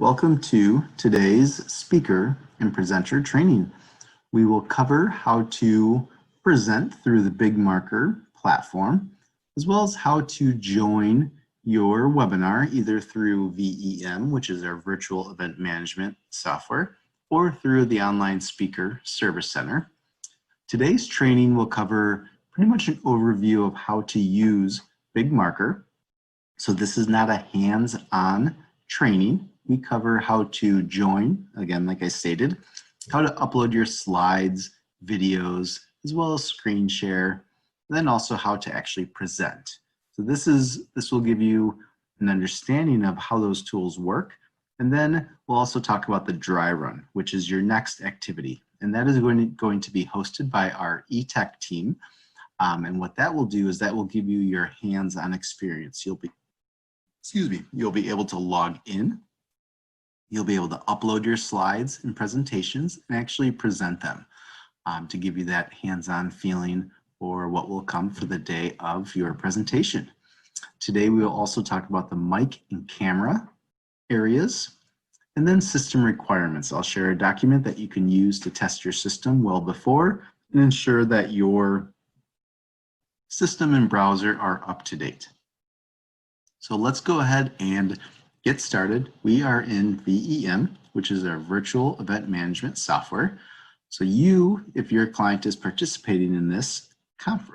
Welcome to today's speaker and presenter training. We will cover how to present through the BigMarker platform, as well as how to join your webinar either through VEM, which is our virtual event management software, or through the online speaker service center. Today's training will cover pretty much an overview of how to use BigMarker. So this is not a hands-on training. We cover how to join, again, like I stated, how to upload your slides, videos, as well as screen share, and then also how to actually present. So this will give you an understanding of how those tools work. And then we'll also talk about the dry run, which is your next activity. And that is going to be hosted by our eTech team. And what that will do is that will give you your hands-on experience. You'll be able to log in. You'll be able to upload your slides and presentations and actually present them to give you that hands-on feeling for what will come for the day of your presentation. Today, we will also talk about the mic and camera areas and then system requirements. I'll share a document that you can use to test your system well before and ensure that your system and browser are up to date. So let's go ahead and get started. We are in VEM, which is our virtual event management software. So if your client is participating in this,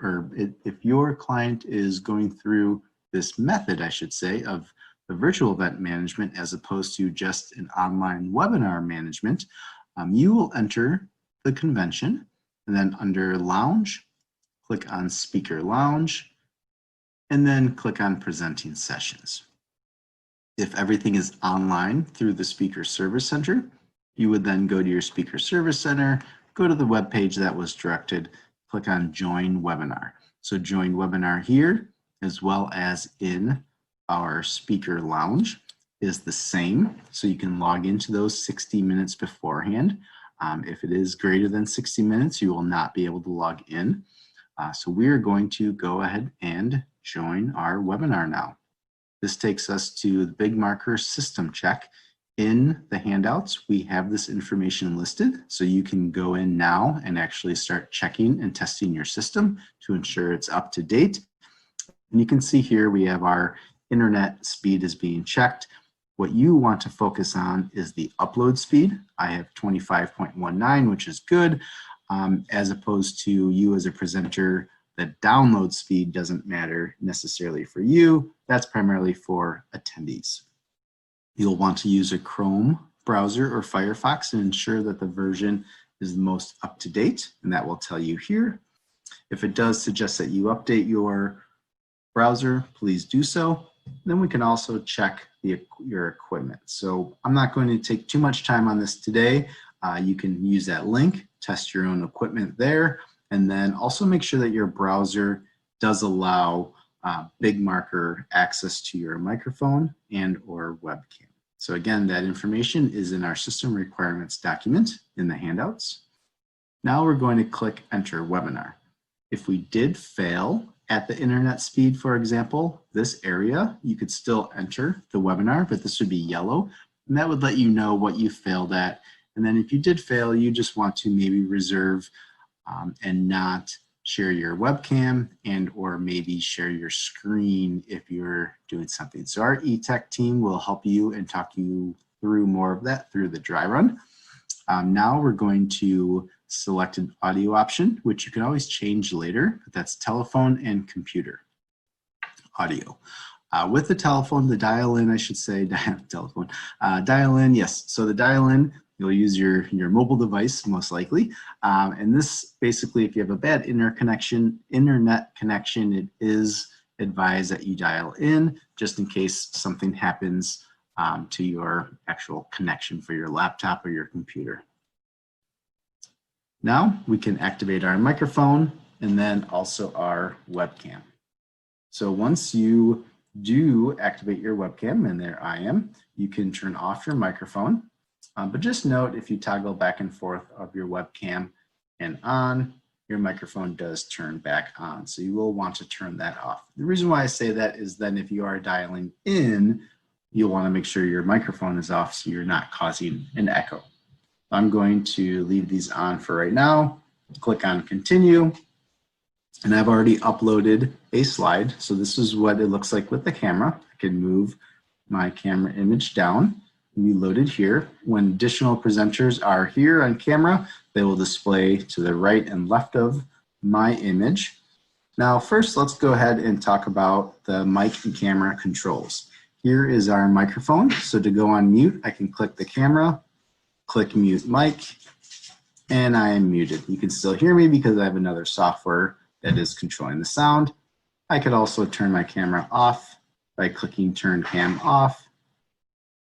or if your client is going through this method, I should say, of the virtual event management as opposed to just an online webinar management, you will enter the convention and then under Lounge, click on Speaker Lounge, and then click on Presenting Sessions. If everything is online through the Speaker Service Center, you would then go to your Speaker Service Center, go to the web page that was directed, click on Join Webinar. So Join Webinar here, as well as in our Speaker Lounge, is the same. So you can log into those 60 minutes beforehand. If it is greater than 60 minutes, you will not be able to log in. So we're going to go ahead and join our webinar now. This takes us to the BigMarker system check. In the handouts, we have this information listed, so you can go in now and actually start checking and testing your system to ensure it's up to date. And you can see here we have our internet speed is being checked. What you want to focus on is the upload speed. I have 25.19, which is good, as opposed to you as a presenter. The download speed doesn't matter necessarily for you. That's primarily for attendees. You'll want to use a Chrome browser or Firefox and ensure that the version is the most up-to-date, and that will tell you here. If it does suggest that you update your browser, please do so. Then we can also check your equipment. So I'm not going to take too much time on this today. You can use that link, test your own equipment there, and then also make sure that your browser does allow BigMarker access to your microphone and or webcam. So again, that information is in our system requirements document in the handouts. Now we're going to click Enter Webinar. If we did fail at the internet speed, for example, this area, you could still enter the webinar, but this would be yellow, and that would let you know what you failed at. And then if you did fail, you just want to maybe reserve and not share your webcam and or maybe share your screen if you're doing something. So our eTech team will help you and talk you through more of that through the dry run. Now we're going to select an audio option, which you can always change later. That's telephone and computer audio. With the telephone, the dial-in, I should say, dial-in, yes. So the dial-in, you'll use your mobile device most likely. And this basically, if you have a bad internet connection, it is advised that you dial in just in case something happens to your actual connection for your laptop or your computer. Now we can activate our microphone and then also our webcam. So once you do activate your webcam, and there I am, you can turn off your microphone. But just note, if you toggle back and forth of your webcam and on, your microphone does turn back on. So you will want to turn that off. The reason why I say that is then if you are dialing in you'll want to make sure your microphone is off so you're not causing an echo. I'm going to leave these on for right now. Click on continue. And I've already uploaded a slide. So this is what it looks like with the camera. I can move my camera image down. We load it here. When additional presenters are here on camera, they will display to the right and left of my image. Now, first, let's go ahead and talk about the mic and camera controls. Here is our microphone. So to go on mute, I can click the camera, click mute mic, and I am muted. You can still hear me because I have another software that is controlling the sound. I could also turn my camera off by clicking turn cam off.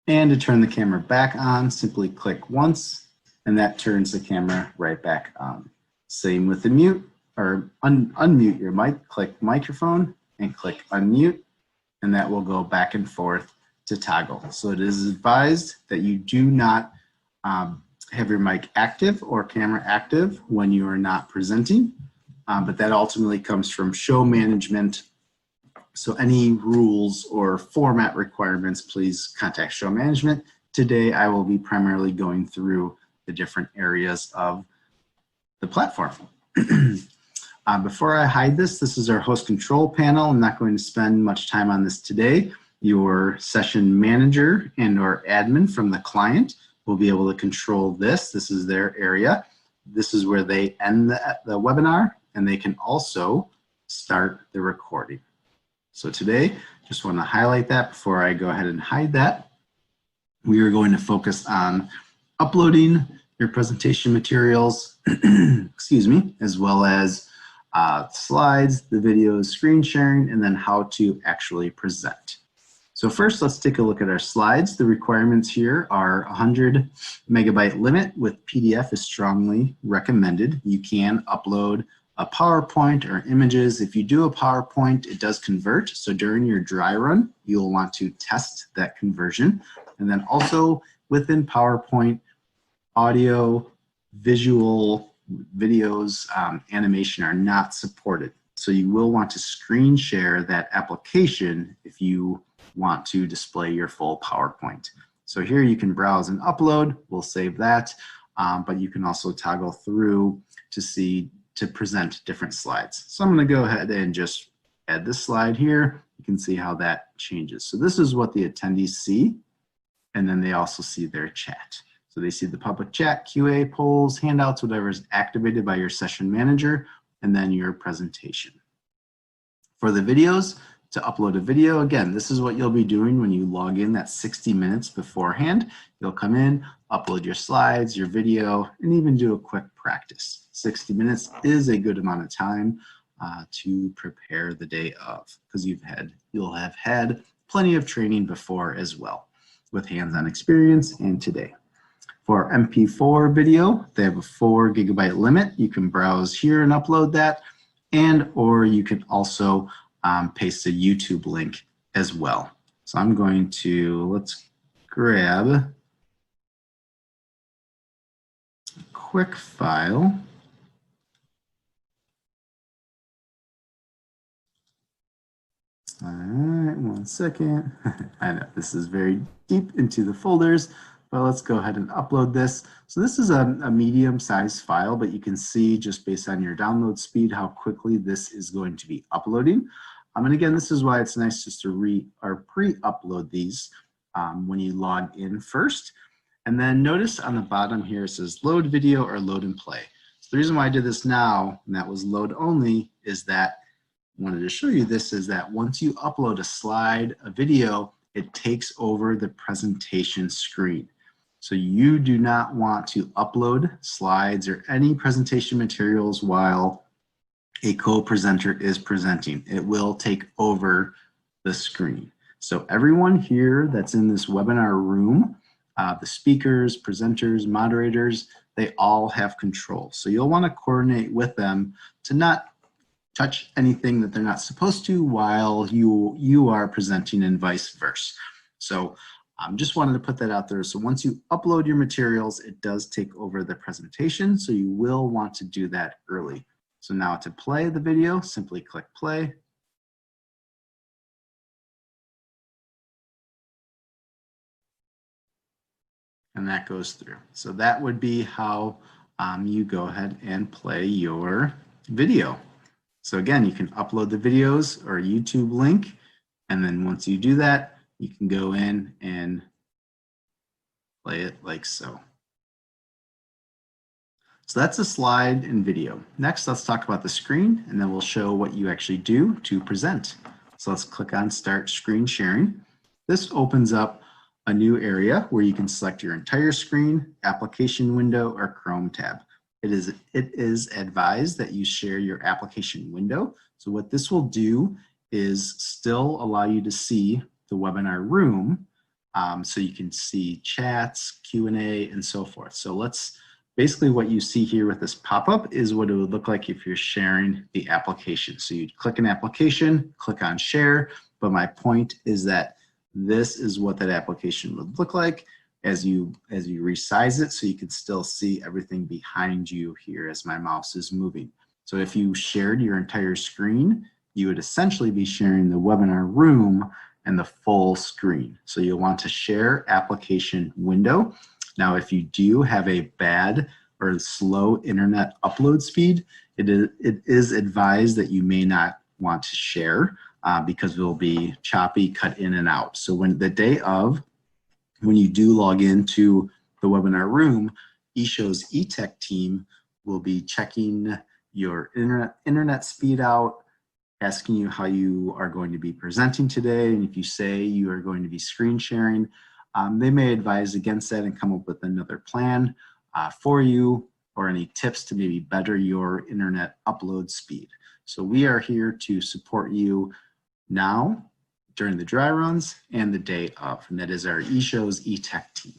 And to turn the camera back on, simply click once, and that turns the camera right back on. Same with the mute, or unmute your mic, click microphone and click unmute, and that will go back and forth to toggle. So it is advised that you do not have your mic active or camera active when you are not presenting, but that ultimately comes from show management. So any rules or format requirements, please contact show management. Today, I will be primarily going through the different areas of the platform. Before I hide this, this is our host control panel. I'm not going to spend much time on this today. Your session manager and or admin from the client will be able to control this. This is their area. This is where they end the webinar, and they can also start the recording. So today, just want to highlight that before I go ahead and hide that. We are going to focus on uploading your presentation materials, excuse me, as well as slides, the videos, screen sharing, and then how to actually present. So first, let's take a look at our slides. The requirements here are 100 megabyte limit with PDF is strongly recommended. You can upload a PowerPoint or images. If you do a PowerPoint, it does convert. So during your dry run, you'll want to test that conversion. And then also within PowerPoint, audio, visual, videos, animation are not supported. So you will want to screen share that application if you want to display your full PowerPoint. So here you can browse and upload. We'll save that, but you can also toggle through to present different slides. So I'm going to go ahead and just add this slide here. You can see how that changes. So this is what the attendees see, and then they also see their chat. So they see the public chat, QA, polls, handouts, whatever is activated by your session manager, and then your presentation. For the videos, to upload a video, again, this is what you'll be doing when you log in that 60 minutes beforehand. You'll come in, upload your slides, your video, and even do a quick practice. 60 minutes is a good amount of time to prepare the day of, because you'll have had plenty of training before as well with hands-on experience and today. For MP4 video, they have a 4 gigabyte limit. You can browse here and upload that, or you can also paste a YouTube link as well. So I'm going to, let's grab a quick file. All right, 1 second. I know this is very deep into the folders, but let's go ahead and upload this. So this is a medium-sized file, but you can see just based on your download speed how quickly this is going to be uploading. And again, this is why it's nice just to pre-upload these when you log in first. And then notice on the bottom here it says load video or load and play. So the reason why I did this now, and that was load only, is that I wanted to show you this, is that once you upload a slide, a video, it takes over the presentation screen. So you do not want to upload slides or any presentation materials while a co-presenter is presenting. It will take over the screen. So everyone here that's in this webinar room, the speakers, presenters, moderators, they all have control. So you'll want to coordinate with them to not touch anything that they're not supposed to while you are presenting and vice versa. So just wanted to put that out there. So once you upload your materials, it does take over the presentation. So you will want to do that early. So now to play the video, simply click play. and that goes through. So that would be how you go ahead and play your video. So again, you can upload the videos or a YouTube link, and then once you do that, you can go in and play it like so. So that's a slide and video. Next, let's talk about the screen, and then we'll show what you actually do to present. So let's click on Start Screen Sharing. This opens up a new area where you can select your entire screen, application window, or Chrome tab. It is advised that you share your application window. So what this will do is still allow you to see the webinar room, so you can see chats, Q&A, and so forth. So basically what you see here with this pop-up is what it would look like if you're sharing the application. So you'd click an application, click on share, but my point is that this is what that application would look like as you resize it, so you can still see everything behind you here as my mouse is moving. So if you shared your entire screen, you would essentially be sharing the webinar room and the full screen. So you'll want to share application window. Now, if you do have a bad or slow internet upload speed, it is advised that you may not want to share because it will be choppy, cut in and out. So when you do log into the webinar room, eShow's eTech team will be checking your internet speed out, asking you how you are going to be presenting today. And if you say you are going to be screen sharing, they may advise against that and come up with another plan for you, or any tips to maybe better your internet upload speed. So we are here to support you now, during the dry runs, and the day of, and that is our eShow's eTech team.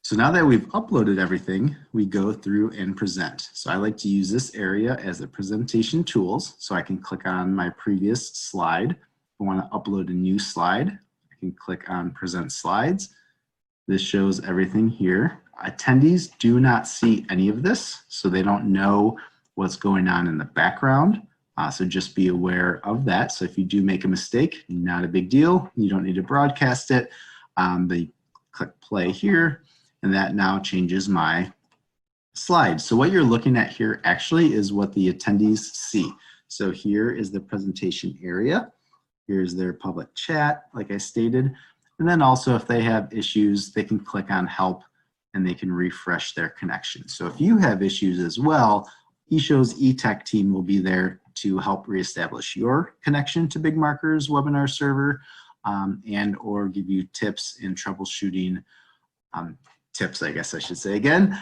So now that we've uploaded everything, we go through and present. So I like to use this area as the presentation tools, so I can click on my previous slide. If I want to upload a new slide, I can click on Present Slides. This shows everything here. Attendees do not see any of this, so they don't know what's going on in the background. So just be aware of that. So if you do make a mistake, not a big deal. You don't need to broadcast it. But you click play here, and that now changes my slide. So what you're looking at here actually is what the attendees see. So here is the presentation area. Here's their public chat, like I stated. And then also if they have issues, they can click on help and they can refresh their connection. So if you have issues as well, eShow's eTech team will be there to help reestablish your connection to BigMarker's webinar server, and or give you tips in troubleshooting, tips, I guess I should say again,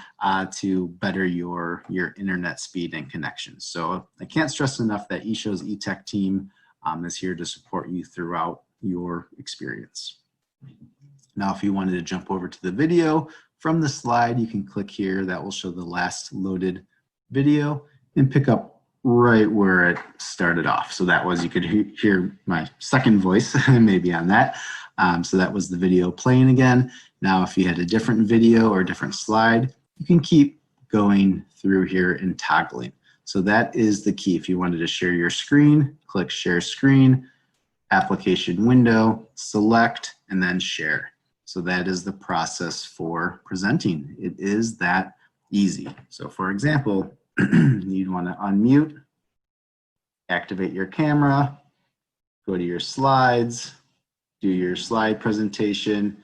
to better your internet speed and connection. So I can't stress enough that eShow's eTech team is here to support you throughout your experience. Now, if you wanted to jump over to the video from the slide, you can click here. That will show the last loaded video and pick up right where it started off. So that was, you could hear my second voice maybe on that. So that was the video playing again. Now, if you had a different video or a different slide, you can keep going through here and toggling. So that is the key. If you wanted to share your screen, click Share Screen, Application Window, select, and then share. So that is the process for presenting. It is that easy. So for example, you'd want to unmute, activate your camera, go to your slides, do your slide presentation.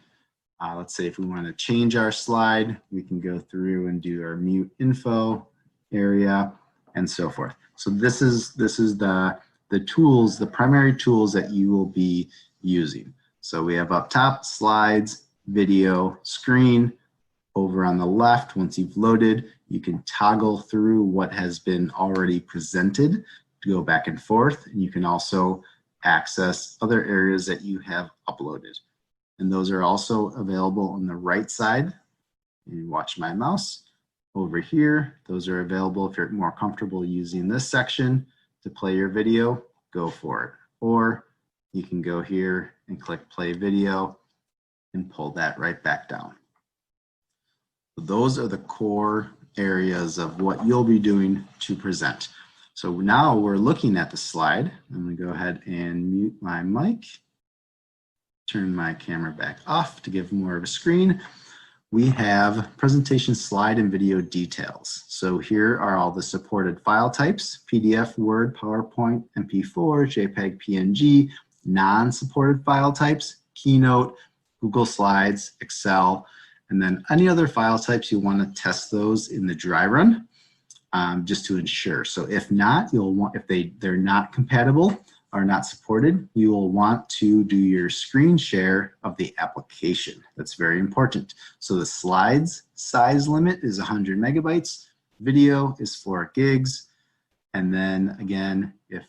Let's say if we want to change our slide, we can go through and do our mute info area and so forth. So this is the tools, the primary tools that you will be using. So we have up top slides, video, screen. Over on the left, once you've loaded, you can toggle through what has been already presented to go back and forth. And you can also access other areas that you have uploaded. And those are also available on the right side. You watch my mouse over here. Those are available if you're more comfortable using this section to play your video, go for it. Or you can go here and click play video and pull that right back down. Those are the core areas of what you'll be doing to present. So now we're looking at the slide. I'm going to go ahead and mute my mic, turn my camera back off to give more of a screen. we have presentation slide and video details. So here are all the supported file types: PDF, Word, PowerPoint, MP4, JPEG, PNG, non-supported file types, Keynote, Google Slides, Excel, and then any other file types you want to test those in the dry run, just to ensure. So if not, you'll want, if they're not compatible, are not supported, you will want to do your screen share of the application. That's very important. So the slides size limit is 100 megabytes, video is 4 gigs, and then again, if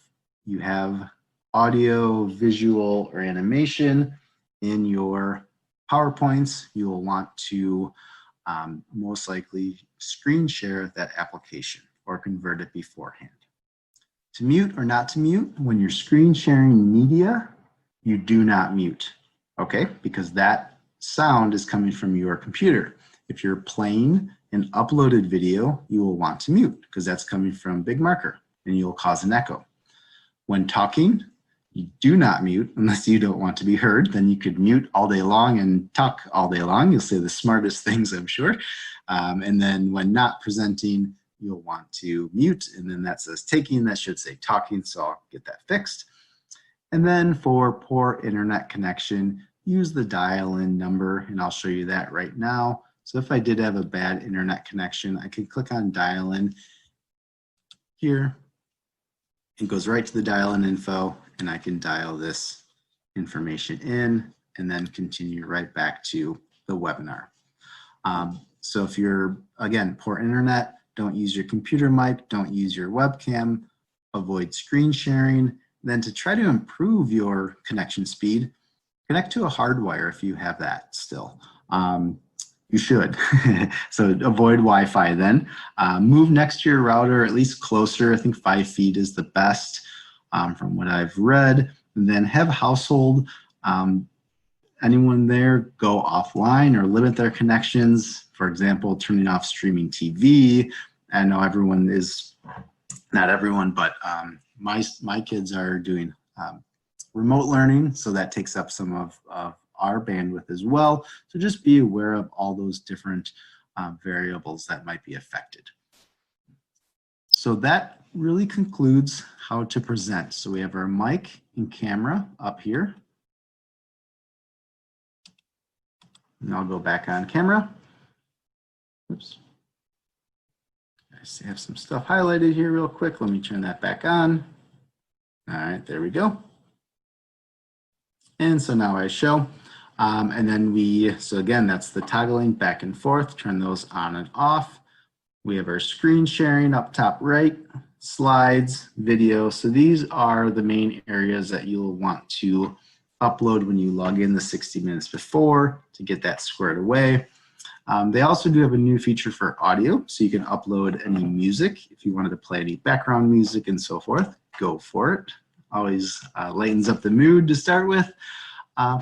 you have audio, visual, or animation in your PowerPoints, you will want to most likely screen share that application or convert it beforehand. To mute or not to mute, when you're screen sharing media, you do not mute, okay? Because that sound is coming from your computer. If you're playing an uploaded video, you will want to mute because that's coming from Big Marker and you'll cause an echo. When talking, you do not mute unless you don't want to be heard. Then you could mute all day long and talk all day long. You'll say the smartest things, I'm sure. And then when not presenting, you'll want to mute, and then that says taking, that should say talking, so I'll get that fixed. And then for poor internet connection, use the dial-in number, and I'll show you that right now. So if I did have a bad internet connection, I can click on dial-in here. It goes right to the dial-in info, and I can dial this information in and then continue right back to the webinar. So if you're, again, poor internet, don't use your computer mic, don't use your webcam, avoid screen sharing. Then to try to improve your connection speed, connect to a hardwire if you have that still. You should. So avoid Wi-Fi then. Move next to your router, at least closer. I think 5 feet is the best from what I've read. And then have household, anyone there go offline or limit their connections. For example, turning off streaming TV. I know everyone is, not everyone, but my kids are doing remote learning, so that takes up some of our bandwidth as well. So just be aware of all those different variables that might be affected. So that really concludes how to present. So we have our mic and camera up here. And I'll go back on camera. Oops. I have some stuff highlighted here real quick. Let me turn that back on. All right, there we go. And so now I show. And then so again, that's the toggling back and forth, turn those on and off. We have our screen sharing up top right, slides, video. So these are the main areas that you'll want to upload when you log in the 60 minutes before to get that squared away. They also do have a new feature for audio, so you can upload any music. If you wanted to play any background music and so forth, go for it. Always lightens up the mood to start with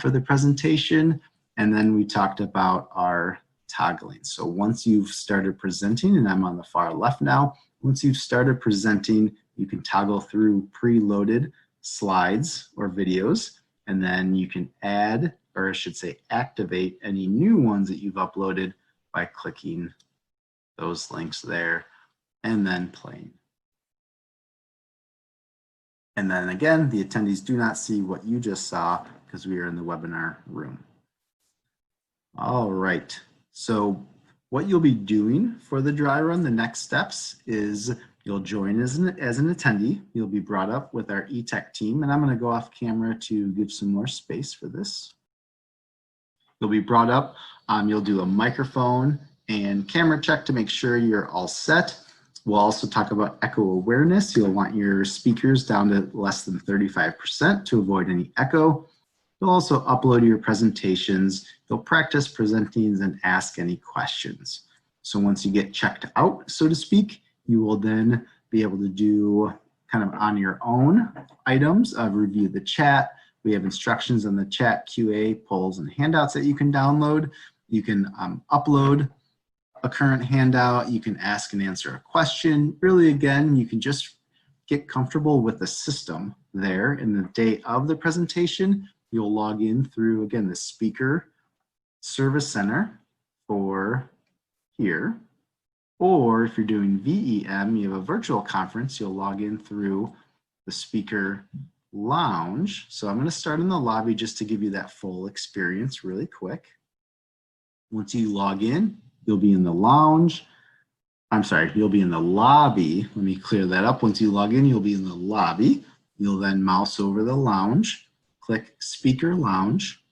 for the presentation. And then we talked about our toggling. So once you've started presenting, and I'm on the far left now, once you've started presenting, you can toggle through preloaded slides or videos, and then you can add, or I should say activate, any new ones that you've uploaded by clicking those links there and then playing. And then again, the attendees do not see what you just saw because we are in the webinar room. All right, so what you'll be doing for the dry run, the next steps is you'll join as an attendee. You'll be brought up with our eTech team, and I'm going to go off camera to give some more space for this. You'll be brought up, you'll do a microphone and camera check to make sure you're all set. We'll also talk about echo awareness. You'll want your speakers down to less than 35% to avoid any echo. You'll also upload your presentations. You'll practice presenting and ask any questions. So once you get checked out, so to speak, you will then be able to do kind of on your own items, review the chat. We have instructions on the chat, QA, polls, and handouts that you can download. You can upload a current handout. You can ask and answer a question. Really, again, you can just get comfortable with the system there. In the day of the presentation, you'll log in through, again, the Speaker Service Center for here. Or if you're doing VEM, you have a virtual conference, you'll log in through the speaker lounge. So I'm going to start in the lobby just to give you that full experience really quick. Once you log in, you'll be in the lounge. I'm sorry, you'll be in the lobby. Let me clear that up. Once you log in, you'll be in the lobby. You'll then mouse over the lounge, click Speaker Lounge.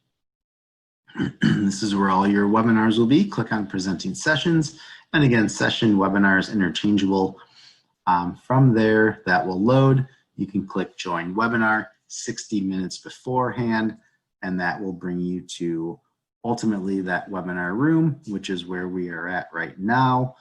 This is where all your webinars will be. Click on Presenting Sessions. And again, session, webinars, interchangeable. From there, that will load. You can click Join Webinar 60 minutes beforehand, and that will bring you to ultimately that webinar room, which is where we are at right now.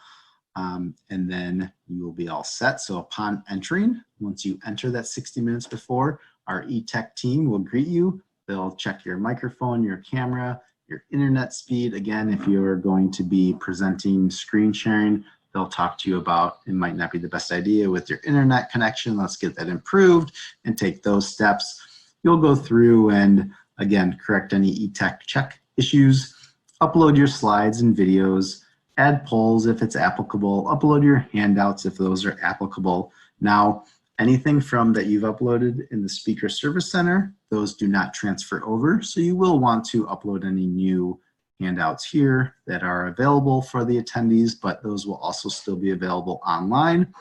And then you will be all set. So upon entering, once you enter that 60 minutes before, our eTech team will greet you. They'll check your microphone, your camera, your internet speed. Again, if you're going to be presenting screen sharing, they'll talk to you about it might not be the best idea with your internet connection. Let's get that improved and take those steps. You'll go through and again, correct any eTech check issues, upload your slides and videos, add polls if it's applicable, upload your handouts if those are applicable. Now, anything from that you've uploaded in the Speaker Service Center, those do not transfer over. So you will want to upload any new handouts here that are available for the attendees, but those will also still be available online.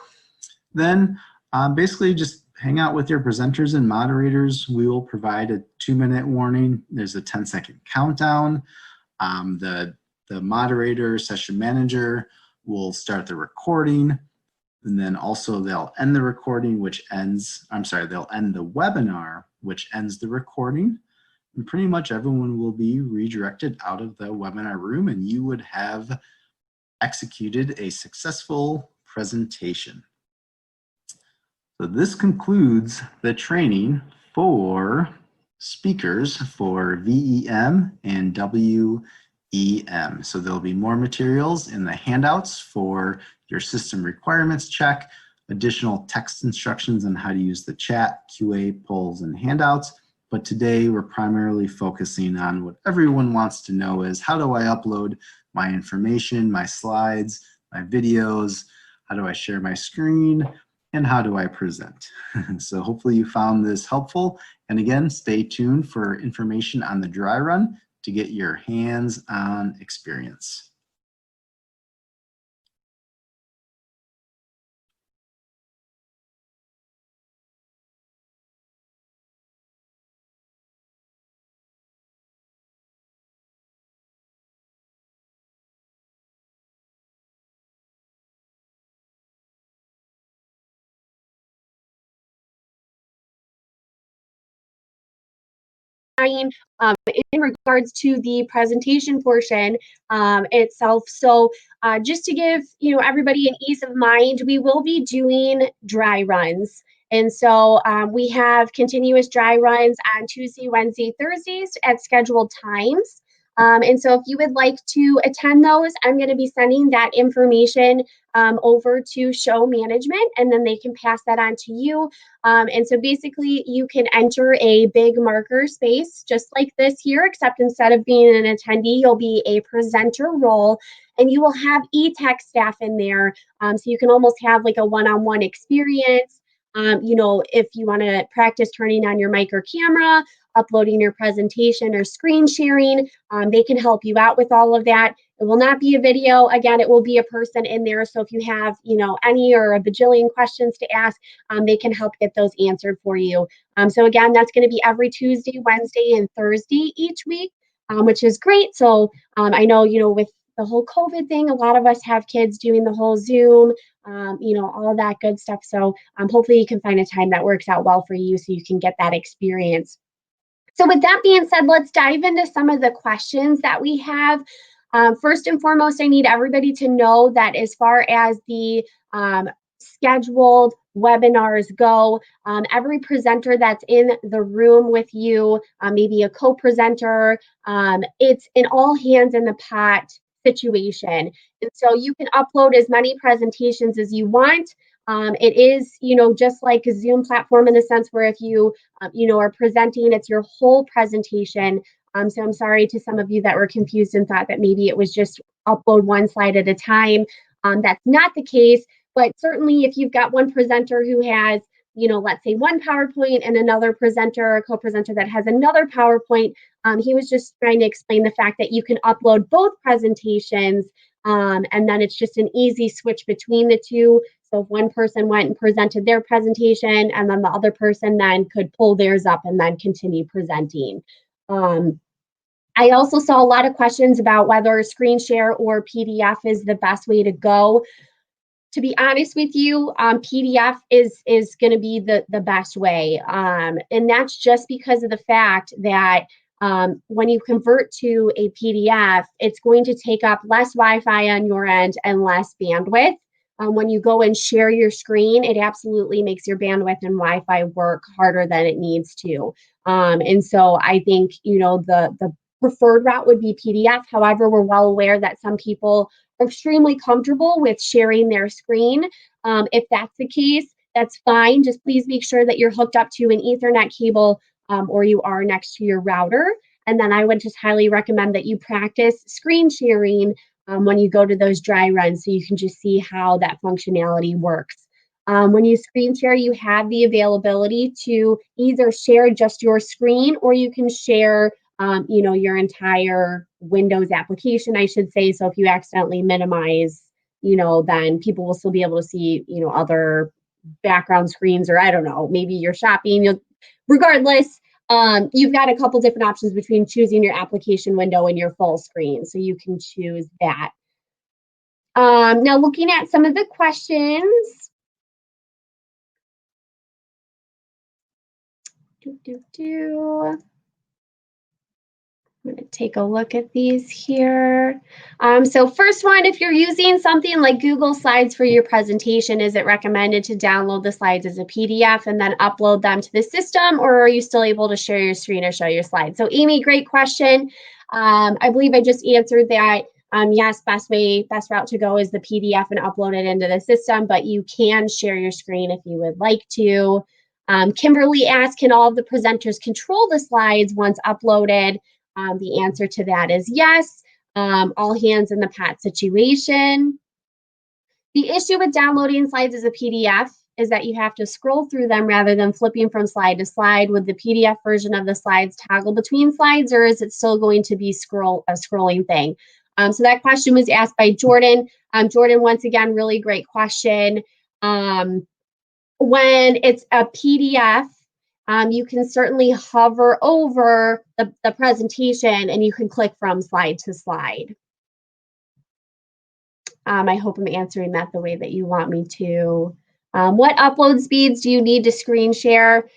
Then basically just hang out with your presenters and moderators. We will provide a 2-minute warning. There's a 10-second countdown. The moderator, session manager will start the recording, and then also they'll end the recording, which ends, they'll end the webinar, which ends the recording. And pretty much everyone will be redirected out of the webinar room, and you would have executed a successful presentation. So this concludes the training for speakers for VEM and WEM. So there'll be more materials in the handouts for your system requirements check, additional text instructions on how to use the chat, QA, polls, and handouts. But today we're primarily focusing on what everyone wants to know is how do I upload my information, my slides, my videos, how do I share my screen, and how do I present? So hopefully you found this helpful. And again, stay tuned for information on the dry run to get your hands-on experience. In regards to the presentation portion itself. So just to give everybody an ease of mind, we will be doing dry runs. And so we have continuous dry runs on Tuesday, Wednesday, Thursdays at scheduled times. And so if you would like to attend those, I'm going to be sending that information over to show management, and then they can pass that on to you. And so basically you can enter a big marker space just like this here, except instead of being an attendee, you'll be a presenter role, and you will have eTech staff in there. So you can almost have like a one-on-one experience. If you want to practice turning on your mic or camera, uploading your presentation or screen sharing, they can help you out with all of that. It will not be a video. Again, it will be a person in there. So if you have, any or a bajillion questions to ask, they can help get those answered for you. So again, that's going to be every Tuesday, Wednesday, and Thursday each week, which is great. So I know, with the whole COVID thing, a lot of us have kids doing the whole Zoom, all of that good stuff. So hopefully you can find a time that works out well for you so you can get that experience. So with that being said, let's dive into some of the questions that we have. First and foremost, I need everybody to know that as far as the scheduled webinars go, every presenter that's in the room with you, maybe a co-presenter, it's an all hands in the pot situation. And so you can upload as many presentations as you want. It is, just like a Zoom platform in the sense where if you, are presenting, it's your whole presentation. So I'm sorry to some of you that were confused and thought that maybe it was just upload one slide at a time. That's not the case, but certainly if you've got one presenter who has, let's say one PowerPoint and another presenter, a co-presenter that has another PowerPoint, he was just trying to explain the fact that you can upload both presentations, and then it's just an easy switch between the two. So if one person went and presented their presentation, and then the other person then could pull theirs up and then continue presenting. I also saw a lot of questions about whether screen share or PDF is the best way to go. To be honest with you, PDF is going to be the best way. And that's just because of the fact that when you convert to a PDF, it's going to take up less Wi-Fi on your end and less bandwidth. When you go and share your screen, it absolutely makes your bandwidth and Wi-Fi work harder than it needs to. And so I think, the preferred route would be PDF. However, we're well aware that some people are extremely comfortable with sharing their screen. If that's the case, that's fine. Just please make sure that you're hooked up to an Ethernet cable, or you are next to your router. And then I would just highly recommend that you practice screen sharing when you go to those dry runs, so you can just see how that functionality works. When you screen share, you have the availability to either share just your screen, or you can share your entire Windows application, I should say. So if you accidentally minimize, then people will still be able to see, other background screens, or I don't know, maybe you're shopping. Regardless, you've got a couple different options between choosing your application window and your full screen. So you can choose that. Now looking at some of the questions. I'm going to take a look at these here. So first one, if you're using something like Google Slides for your presentation, is it recommended to download the slides as a PDF and then upload them to the system, or are you still able to share your screen or show your slides? So Amy, great question. I believe I just answered that. Yes, best route to go is the PDF and upload it into the system, but you can share your screen if you would like to. Kimberly asked, can all of the presenters control the slides once uploaded? The answer to that is yes. All hands in the pot situation. The issue with downloading slides as a PDF is that you have to scroll through them rather than flipping from slide to slide. Would the PDF version of the slides toggle between slides, or is it still going to be a scrolling thing? So that question was asked by Jordan. Jordan, once again, really great question. When it's a PDF, you can certainly hover over the presentation and you can click from slide to slide. I hope I'm answering that the way that you want me to. What upload speeds do you need to screen share?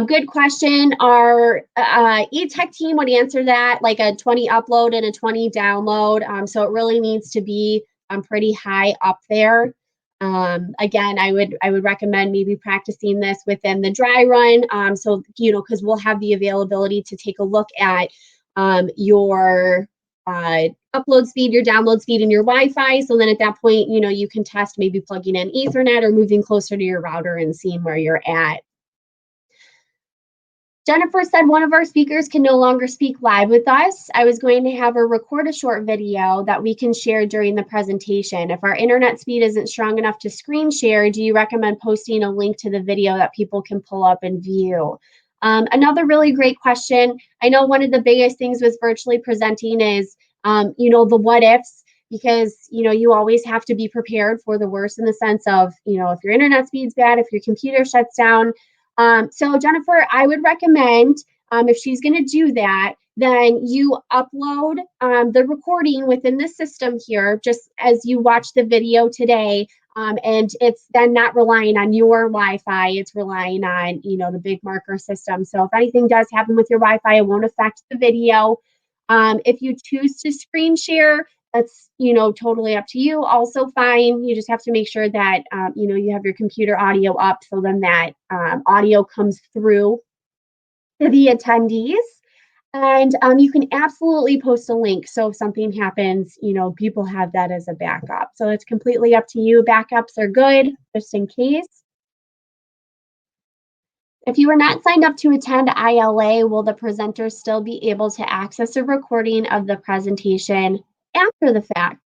Good question. Our eTech team would answer that, like a 20 upload and a 20 download. So it really needs to be pretty high up there. Again, I would recommend maybe practicing this within the dry run. So, because we'll have the availability to take a look at your upload speed, your download speed, and your Wi-Fi. So then at that point, you can test maybe plugging in Ethernet or moving closer to your router and seeing where you're at. Jennifer said one of our speakers can no longer speak live with us. I was going to have her record a short video that we can share during the presentation. If our internet speed isn't strong enough to screen share, do you recommend posting a link to the video that people can pull up and view? Another really great question. I know one of the biggest things with virtually presenting is, the what ifs, because, you always have to be prepared for the worst, in the sense of, if your internet speed's bad, if your computer shuts down. So Jennifer, I would recommend, if she's going to do that, then you upload the recording within the system here, just as you watch the video today. And it's then not relying on your Wi-Fi, it's relying on, the Big Marker system. So if anything does happen with your Wi-Fi, it won't affect the video. If you choose to screen share, that's, totally up to you. Also fine. You just have to make sure that, you have your computer audio up, so then that audio comes through to the attendees. And you can absolutely post a link. So if something happens, people have that as a backup. So it's completely up to you. Backups are good, just in case. If you are not signed up to attend ILA, will the presenter still be able to access a recording of the presentation after the fact?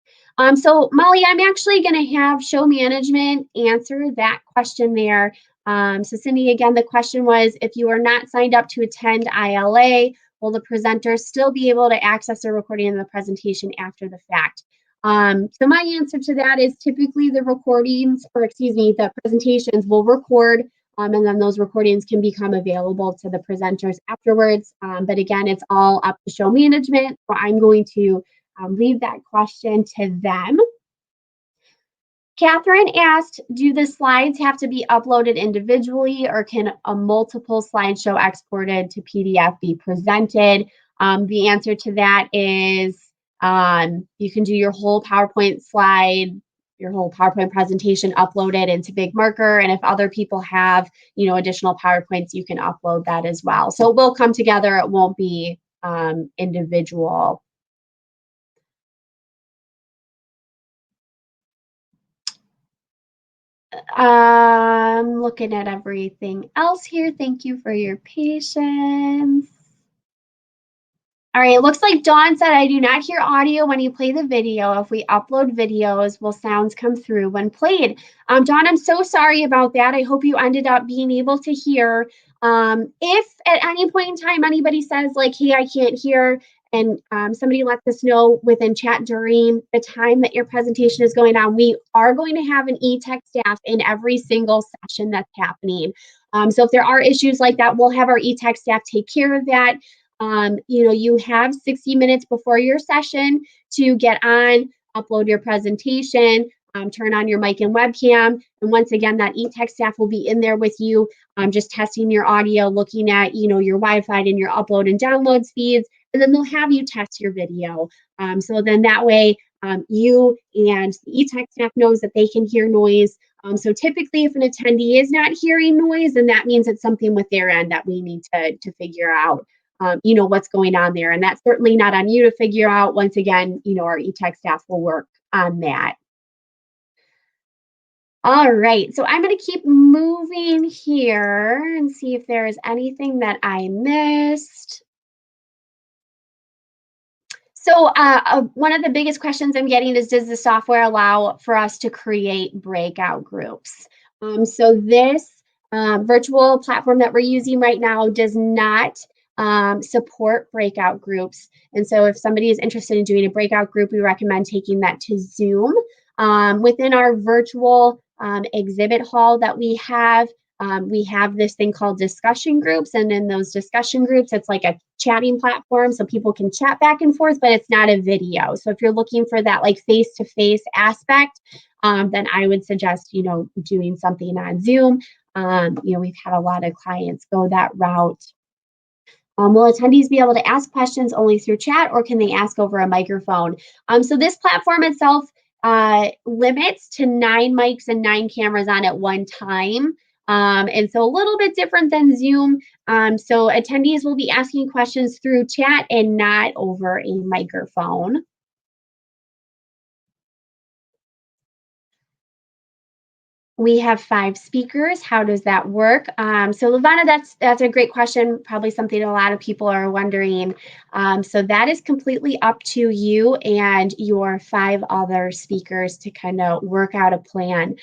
So Molly, I'm actually going to have show management answer that question there. So Cindy, again, the question was, if you are not signed up to attend ILA, will the presenter still be able to access a recording of the presentation after the fact? So my answer to that is typically the recordings, or excuse me, the presentations will record, and then those recordings can become available to the presenters afterwards. But again, it's all up to show management. So I'm going to leave that question to them. Catherine asked, do the slides have to be uploaded individually, or can a multiple slideshow exported to PDF be presented? The answer to that is you can do your whole PowerPoint slide, your whole PowerPoint presentation, upload it into Big Marker. And if other people have, additional PowerPoints, you can upload that as well. So it will come together. It won't be individual. I'm looking at everything else here. Thank you for your patience. All right, it looks like Dawn said, I do not hear audio when you play the video. If we upload videos, will sounds come through when played? Dawn, I'm so sorry about that. I hope you ended up being able to hear. If at any point in time anybody says like, hey, I can't hear, and somebody lets us know within chat during the time that your presentation is going on, we are going to have an eTech staff in every single session that's happening. So if there are issues like that, we'll have our eTech staff take care of that. You have 60 minutes before your session to get on, upload your presentation, turn on your mic and webcam. And once again, that eTech staff will be in there with you, just testing your audio, looking at, your Wi-Fi and your upload and download speeds, and then they'll have you test your video. So then that way, you and the eTech staff knows that they can hear noise. So typically, if an attendee is not hearing noise, then that means it's something with their end that we need to figure out. What's going on there. And that's certainly not on you to figure out. Once again, our eTech staff will work on that. All right, so I'm going to keep moving here and see if there is anything that I missed. So one of the biggest questions I'm getting is, does the software allow for us to create breakout groups? So this virtual platform that we're using right now does not support breakout groups. And so if somebody is interested in doing a breakout group, we recommend taking that to Zoom. Within our virtual exhibit hall that we have this thing called discussion groups. And in those discussion groups, it's like a chatting platform. So people can chat back and forth, but it's not a video. So if you're looking for that like face-to-face aspect, then I would suggest, doing something on Zoom. We've had a lot of clients go that route. Will attendees be able to ask questions only through chat, or can they ask over a microphone? So this platform itself limits to 9 mics and 9 cameras on at one time. And so a little bit different than Zoom. So attendees will be asking questions through chat and not over a microphone. We have 5 speakers. How does that work? So Lavana, that's a great question. Probably something a lot of people are wondering. So that is completely up to you and your 5 other speakers to kind of work out a plan.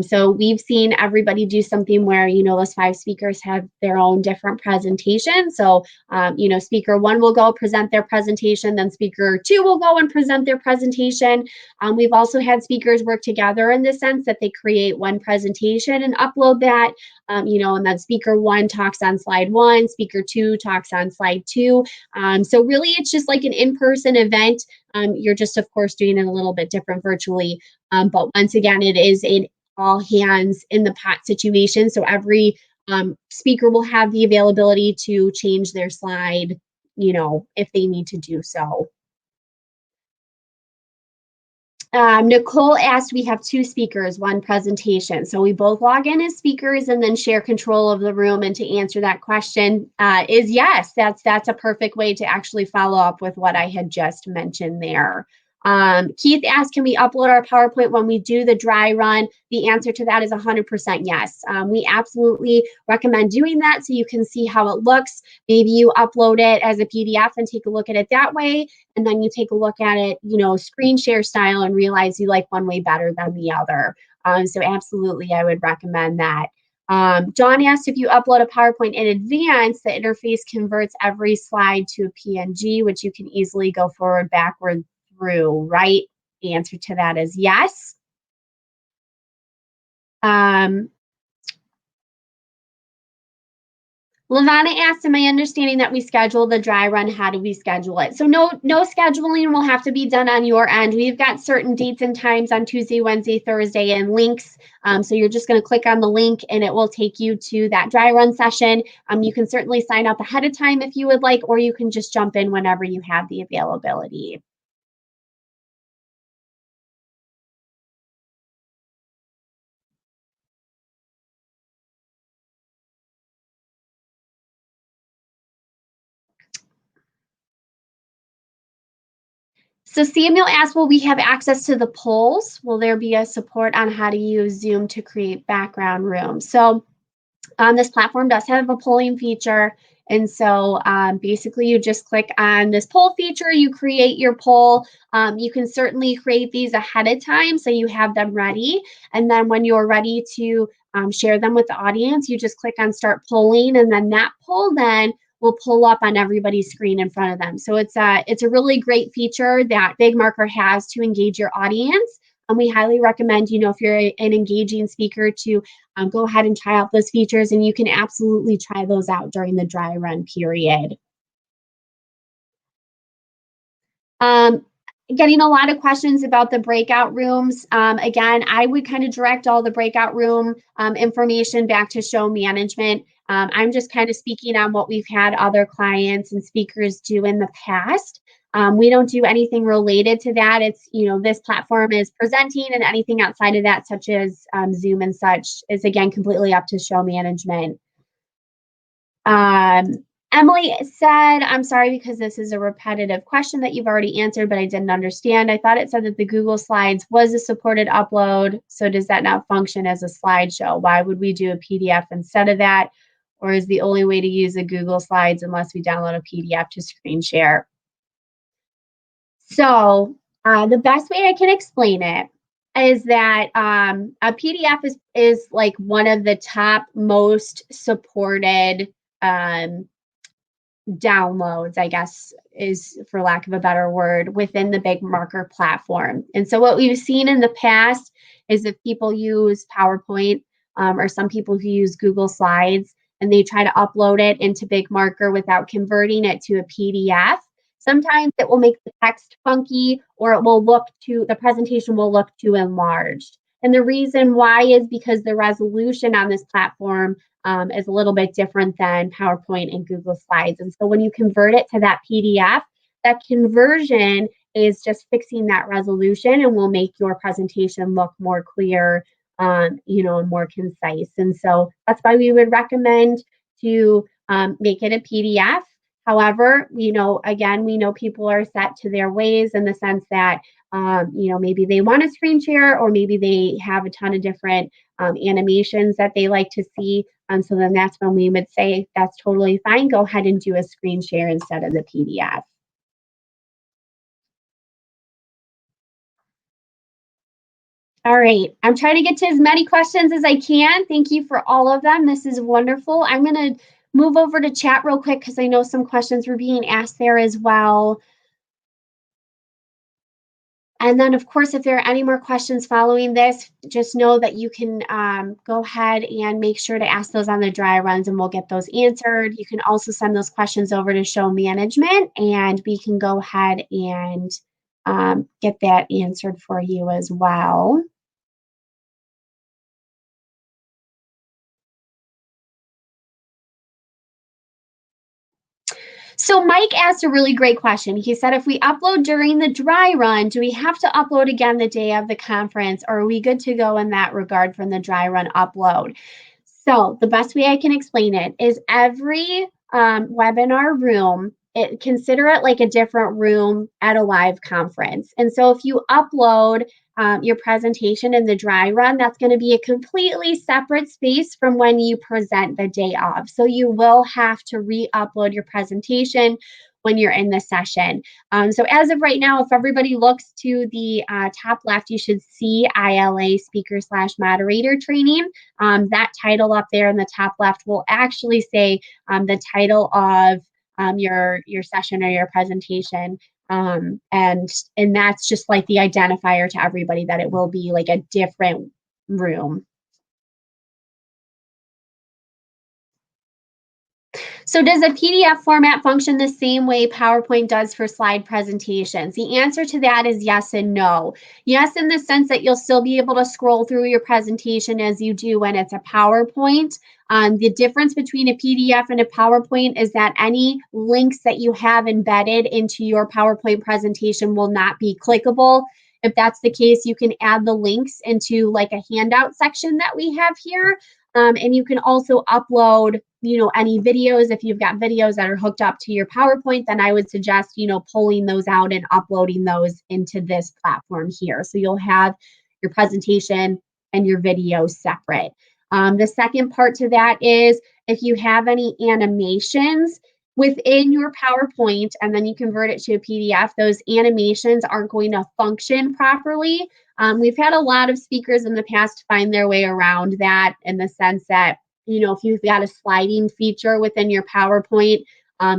So we've seen everybody do something where, those 5 speakers have their own different presentation. So, speaker 1 will go present their presentation, then speaker 2 will go and present their presentation. We've also had speakers work together in the sense that they create one presentation and upload that, and then speaker 1 talks on slide 1, speaker 2 talks on slide 2. So really it's just like an in-person event. You're just, of course, doing it a little bit different virtually. But once again, it is an all hands in the pot situation. So every speaker will have the availability to change their slide, if they need to do so. Nicole asked, we have 2 speakers, 1 presentation. So we both log in as speakers and then share control of the room. And to answer that question is yes, that's a perfect way to actually follow up with what I had just mentioned there. Keith asked, can we upload our PowerPoint when we do the dry run? The answer to that is 100% yes. We absolutely recommend doing that so you can see how it looks. Maybe you upload it as a PDF and take a look at it that way, and then you take a look at it, screen share style, and realize you like one way better than the other. So absolutely, I would recommend that. John asked, if you upload a PowerPoint in advance, the interface converts every slide to a PNG, which you can easily go forward, backward, through, right? The answer to that is yes. Lavana asked, am I understanding that we schedule the dry run? How do we schedule it? So no scheduling will have to be done on your end. We've got certain dates and times on Tuesday, Wednesday, Thursday, and links. So you're just going to click on the link and it will take you to that dry run session. You can certainly sign up ahead of time if you would like, or you can just jump in whenever you have the availability. So Samuel asked, will we have access to the polls? Will there be a support on how to use Zoom to create background rooms? So this platform does have a polling feature. And so basically you just click on this poll feature, you create your poll. You can certainly create these ahead of time so you have them ready. And then when you're ready to share them with the audience, you just click on start polling, and then that poll then will pull up on everybody's screen in front of them. So it's a really great feature that BigMarker has to engage your audience. And we highly recommend, if you're an engaging speaker, to go ahead and try out those features, and you can absolutely try those out during the dry run period. Getting a lot of questions about the breakout rooms. Again, I would kind of direct all the breakout room information back to show management. I'm just kind of speaking on what we've had other clients and speakers do in the past. We don't do anything related to that. It's, this platform is presenting, and anything outside of that, such as Zoom and such, is again completely up to show management. Emily said, I'm sorry because this is a repetitive question that you've already answered, but I didn't understand. I thought it said that the Google Slides was a supported upload. So does that not function as a slideshow? Why would we do a PDF instead of that? Or is the only way to use the Google Slides unless we download a PDF to screen share? So the best way I can explain it is that a PDF is like one of the top most supported downloads, I guess, is for lack of a better word, within the BigMarker platform. And so what we've seen in the past is if people use PowerPoint or some people who use Google Slides and they try to upload it into BigMarker without converting it to a PDF, sometimes it will make the text funky, or the presentation will look too enlarged. And the reason why is because the resolution on this platform is a little bit different than PowerPoint and Google Slides. And so when you convert it to that PDF, that conversion is just fixing that resolution and will make your presentation look more clear, and more concise. And so that's why we would recommend to make it a PDF. However, again, we know people are set to their ways in the sense that, maybe they want to screen share, or maybe they have a ton of different animations that they like to see. So then that's when we would say, that's totally fine. Go ahead and do a screen share instead of the PDF. All right, I'm trying to get to as many questions as I can. Thank you for all of them. This is wonderful. I'm going to move over to chat real quick because I know some questions were being asked there as well. And then, of course, if there are any more questions following this, just know that you can go ahead and make sure to ask those on the dry runs, and we'll get those answered. You can also send those questions over to show management, and we can go ahead and get that answered for you as well. So Mike asked a really great question. He said, if we upload during the dry run, do we have to upload again the day of the conference, or are we good to go in that regard from the dry run upload? So the best way I can explain it is every webinar room consider it like a different room at a live conference. And so if you upload your presentation in the dry run, that's going to be a completely separate space from when you present the day of. So you will have to re-upload your presentation when you're in the session. So as of right now, if everybody looks to the top left, you should see ILA speaker/moderator training. That title up there in the top left will actually say the title of your session or your presentation. And that's just like the identifier to everybody that it will be like a different room. So does a PDF format function the same way PowerPoint does for slide presentations? The answer to that is yes and no. Yes, in the sense that you'll still be able to scroll through your presentation as you do when it's a PowerPoint. The difference between a PDF and a PowerPoint is that any links that you have embedded into your PowerPoint presentation will not be clickable. If that's the case, you can add the links into like a handout section that we have here. And you can also upload, any videos. If you've got videos that are hooked up to your PowerPoint, then I would suggest, pulling those out and uploading those into this platform here. So you'll have your presentation and your video separate. The second part to that is if you have any animations within your PowerPoint and then you convert it to a PDF, those animations aren't going to function properly. We've had a lot of speakers in the past find their way around that in the sense that, if you've got a sliding feature within your PowerPoint,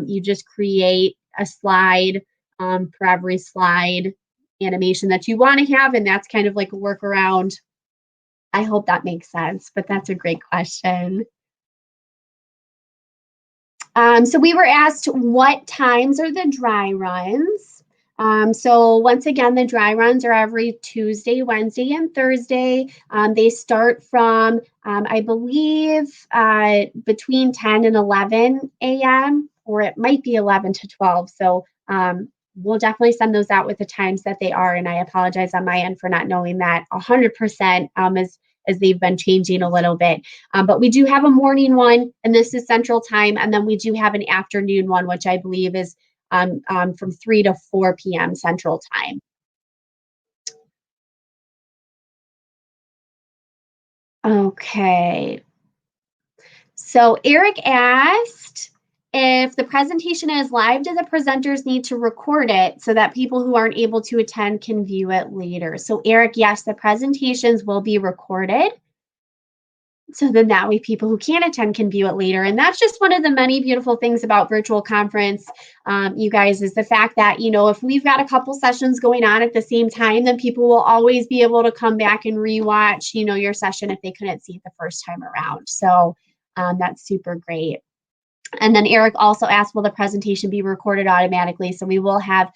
you just create a slide for every slide animation that you want to have, and that's kind of like a workaround. I hope that makes sense, but that's a great question. So we were asked what times are the dry runs. So once again, the dry runs are every Tuesday, Wednesday, and Thursday. They start from, I believe, between 10 and 11 a.m., or it might be 11 to 12. So we'll definitely send those out with the times that they are. And I apologize on my end for not knowing that 100% as they've been changing a little bit. But we do have a morning one, and this is Central Time. And then we do have an afternoon one, which I believe is from 3 to 4 p.m. Central Time. Okay. So Eric asked, if the presentation is live, do the presenters need to record it so that people who aren't able to attend can view it later? So Eric, yes, the presentations will be recorded. So then that way people who can't attend can view it later. And that's just one of the many beautiful things about virtual conference, you guys, is the fact that, if we've got a couple sessions going on at the same time, then people will always be able to come back and rewatch, your session if they couldn't see it the first time around. So that's super great. And then Eric also asked, will the presentation be recorded automatically? So we will have,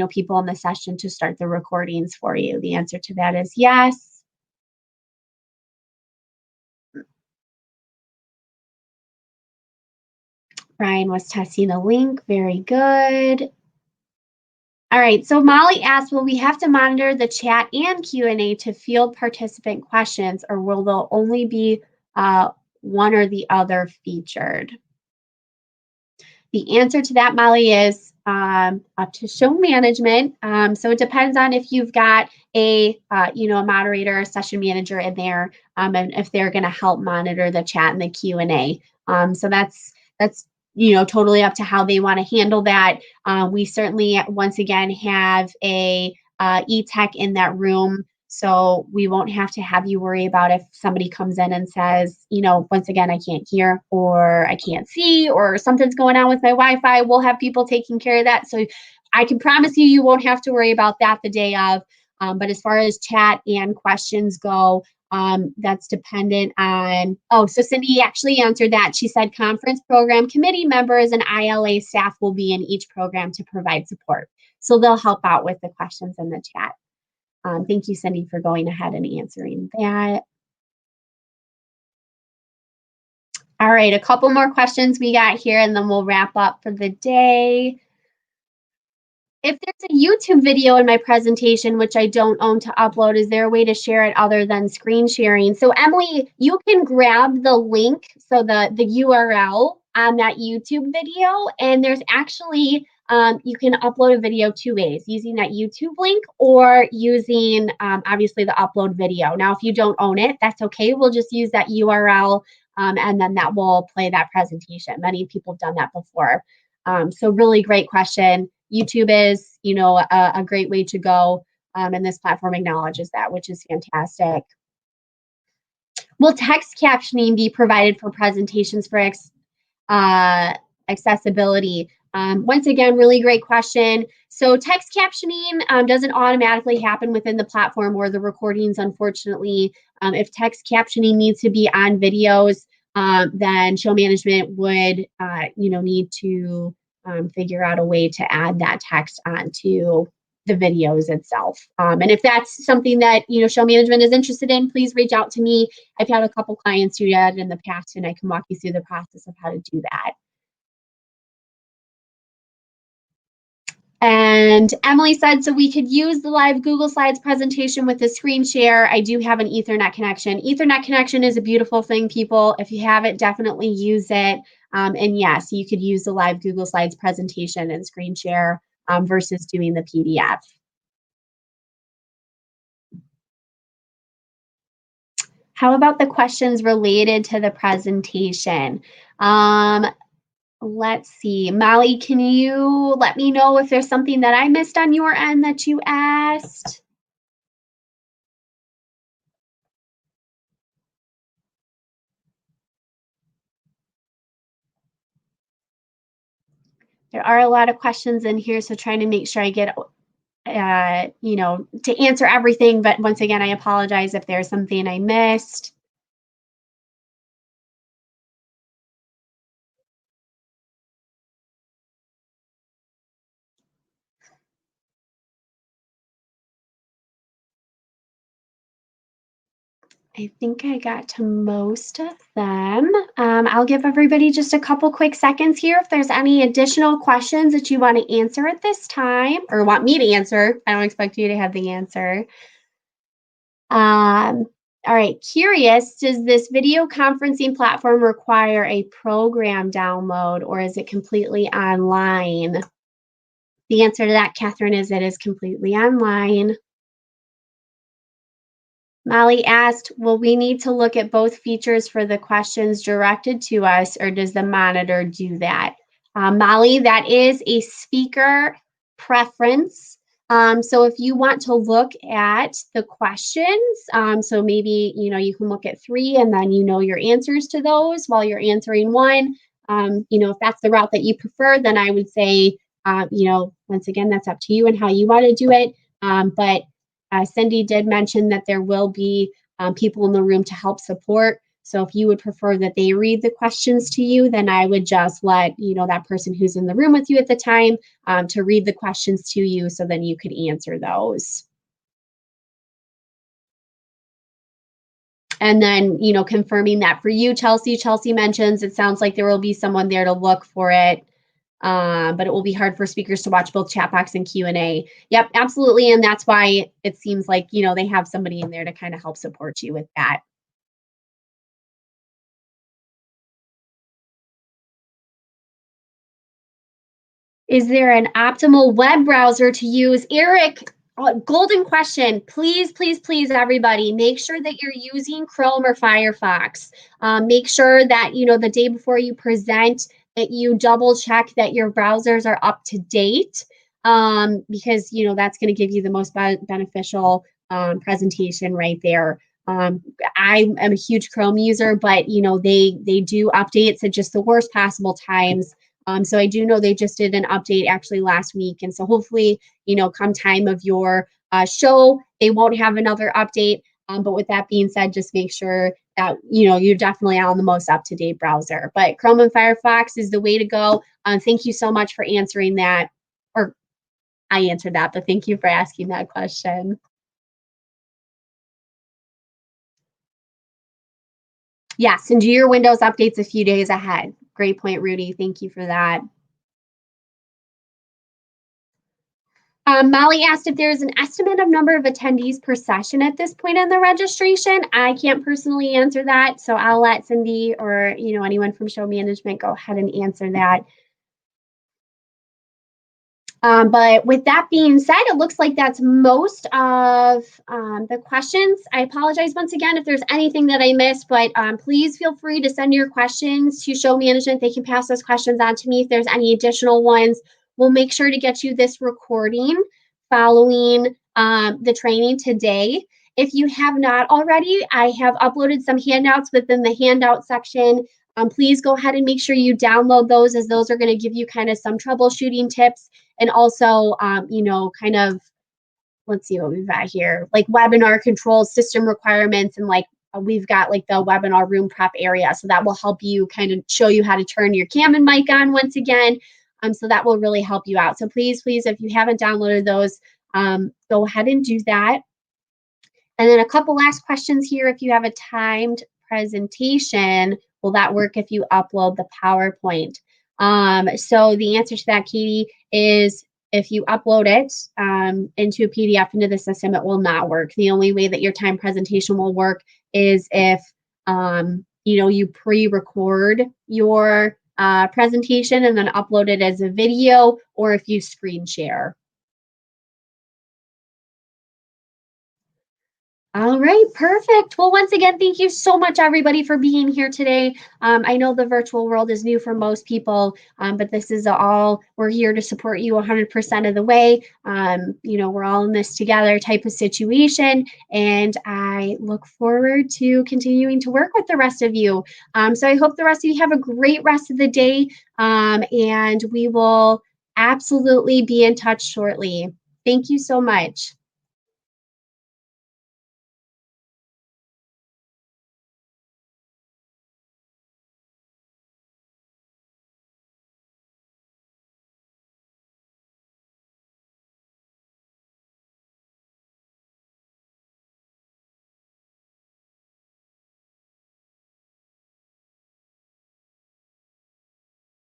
people in the session to start the recordings for you. The answer to that is yes. Brian was testing the link. Very good. All right, so Molly asked, will we have to monitor the chat and Q&A to field participant questions, or will there only be one or the other featured? The answer to that, Molly, is up to show management. So it depends on if you've got a moderator, a session manager in there, and if they're going to help monitor the chat and the Q&A. So that's totally up to how they want to handle that. We certainly, once again, have a e-tech in that room, so we won't have to have you worry about if somebody comes in and says, once again, I can't hear, or I can't see, or something's going on with my Wi-Fi. We'll have people taking care of that. So I can promise you won't have to worry about that the day of. But as far as chat and questions go, that's dependent on, so Cindy actually answered that. She said conference program committee members and ILA staff will be in each program to provide support. So they'll help out with the questions in the chat. Thank you, Cindy, for going ahead and answering that. All right, a couple more questions we got here, and then we'll wrap up for the day. If there's a YouTube video in my presentation, which I don't own to upload, is there a way to share it other than screen sharing? So Emily, you can grab the link, so the URL on that YouTube video. And there's actually, you can upload a video 2 ways, using that YouTube link or using obviously the upload video. Now, if you don't own it, that's okay. We'll just use that URL and then that will play that presentation. Many people have done that before. So really great question. YouTube is, a great way to go. And this platform acknowledges that, which is fantastic. Will text captioning be provided for presentations for accessibility? Once again, really great question. So text captioning doesn't automatically happen within the platform or the recordings, unfortunately. If text captioning needs to be on videos, then show management would, need to figure out a way to add that text onto the videos itself. And if that's something that, show management is interested in, please reach out to me. I've had a couple clients do that in the past, and I can walk you through the process of how to do that. And Emily said, so we could use the live Google Slides presentation with the screen share. I do have an Ethernet connection. Ethernet connection is a beautiful thing, people. If you have it, definitely use it. And yes, you could use the live Google Slides presentation and screen share versus doing the PDF. How about the questions related to the presentation? Let's see. Molly, can you let me know if there's something that I missed on your end that you asked? There are a lot of questions in here, so trying to make sure I get, to answer everything. But once again, I apologize if there's something I missed. I think I got to most of them. I'll give everybody just a couple quick seconds here. If there's any additional questions that you want to answer at this time or want me to answer, I don't expect you to have the answer. All right, curious, does this video conferencing platform require a program download or is it completely online? The answer to that, Catherine, is it is completely online. Molly asked, will we need to look at both features for the questions directed to us, or does the monitor do that? Molly, that is a speaker preference. So if you want to look at the questions, so maybe, you can look at 3 and then your answers to those while you're answering one. If that's the route that you prefer, then I would say, once again, that's up to you and how you want to do it. But Cindy did mention that there will be people in the room to help support. So if you would prefer that they read the questions to you, then I would just let that person who's in the room with you at the time to read the questions to you so then you could answer those. And then, confirming that for you, Chelsea mentions it sounds like there will be someone there to look for it. But it will be hard for speakers to watch both chat box and Q&A. Yep, absolutely. And that's why it seems like, they have somebody in there to kind of help support you with that. Is there an optimal web browser to use? Eric, golden question. Please, please, please, everybody, make sure that you're using Chrome or Firefox. Make sure that, the day before you present, that you double check that your browsers are up to date, because, that's going to give you the most beneficial presentation right there. I am a huge Chrome user, but, they do updates at just the worst possible times. So I do know they just did an update actually last week. And so hopefully, come time of your show, they won't have another update. But with that being said, just make sure that, you're definitely on the most up-to-date browser. But Chrome and Firefox is the way to go. Thank you so much for answering that. Or I answered that, but thank you for asking that question. Yes, and do your Windows updates a few days ahead. Great point, Rudy. Thank you for that. Molly asked if there's an estimate of number of attendees per session at this point in the registration. I can't personally answer that, so I'll let Cindy or anyone from show management go ahead and answer that. But with that being said, it looks like that's most of the questions. I apologize once again if there's anything that I missed, but please feel free to send your questions to show management. They can pass those questions on to me if there's any additional ones. We'll make sure to get you this recording following the training today. If you have not already, I have uploaded some handouts within the handout section. Please go ahead and make sure you download those, as those are going to give you kind of some troubleshooting tips, and also, kind of, let's see what we've got here, like webinar controls, system requirements, and like we've got like the webinar room prep area. So that will help you kind of show you how to turn your cam and mic on once again. So that will really help you out. So please, if you haven't downloaded those, go ahead and do that. And then a couple last questions here. If you have a timed presentation, will that work if you upload the PowerPoint? So the answer to that, Katie, is if you upload it into a PDF into the system, it will not work. The only way that your time presentation will work is if you pre-record your presentation and then upload it as a video, or if you screen share. All right, perfect. Well, once again, thank you so much, everybody, for being here today. I know the virtual world is new for most people, but this is we're here to support you 100% of the way. We're all in this together type of situation, and I look forward to continuing to work with the rest of you. So I hope the rest of you have a great rest of the day, and we will absolutely be in touch shortly. Thank you so much.